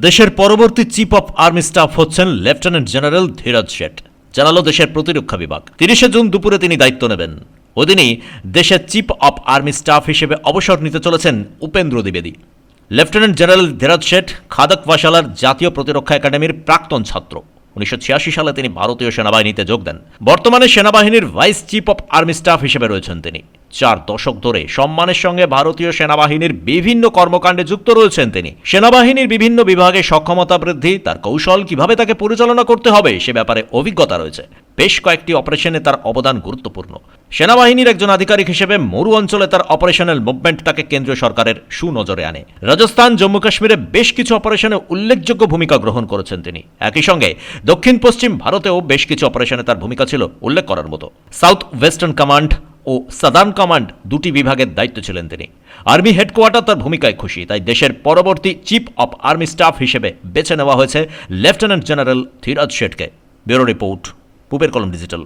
দেশের পরবর্তী chief of army staff হচ্ছেন লেফটেন্যান্ট জেনারেল ধীরজ শেঠ, জানালো দেশের প্রতিরক্ষা বিভাগ। 30 জুন দুপুরে তিনি দায়িত্ব নেবেন। ওদিনই দেশের চিফ অফ আর্মি স্টাফ হিসেবে অবসর নিতে চলেছেন উপেন্দ্র দ্বিবেদী। লেফটেন্যান্ট জেনারেল ধীরজ শেঠ খাদকওয়াশালার জাতীয় প্রতিরক্ষা একাডেমির প্রাক্তন ছাত্র। 1986 সালে তিনি ভারতীয় সেনাবাহিনীতে যোগ দেন। বর্তমানে সেনাবাহিনীর vice chief of army staff হিসেবে রয়েছেন তিনি। 4 দশক ধরে সম্মানের সঙ্গে ভারতীয় সেনাবাহিনীর বিভিন্ন কর্মকাণ্ডে যুক্ত রয়েছেন তিনি। সেনাবাহিনীর বিভিন্ন বিভাগে সক্ষমতা বৃদ্ধি, তার কৌশল কিভাবে তাকে পরিচালনা করতে হবে সে ব্যাপারে অভিজ্ঞতা রয়েছে। বেশ কয়েকটি অপারেশনে তার অবদান গুরুত্বপূর্ণ। সেনাবাহিনীর একজন আধিকারিক হিসেবে মরু অঞ্চলে তার অপারেশনাল মুভমেন্ট তাকে কেন্দ্রীয় সরকারের সুনজরে আনে। রাজস্থান, জম্মু কাশ্মীরে বেশ কিছু অপারেশনে উল্লেখযোগ্য ভূমিকা গ্রহণ করেছেন তিনি। একই সঙ্গে দক্ষিণ পশ্চিম ভারতেও বেশ কিছু অপারেশনে তার ভূমিকা ছিল উল্লেখ করার মতো। সাউথ ওয়েস্টার্ন কমান্ড ও সাদার্ন কমান্ড দুটি বিভাগের দায়িত্ব ছিলেন তিনি। আর্মি হেডকোয়ার্টার তার ভূমিকায় খুশি, তাই দেশের পরবর্তী চিফ অফ আর্মি স্টাফ হিসেবে বেছে নেওয়া হয়েছে লেফটেন্যান্ট জেনারেল ধীরজ শেঠকে। ব্যুরো রিপোর্ট, পূবের কলম ডিজিটাল।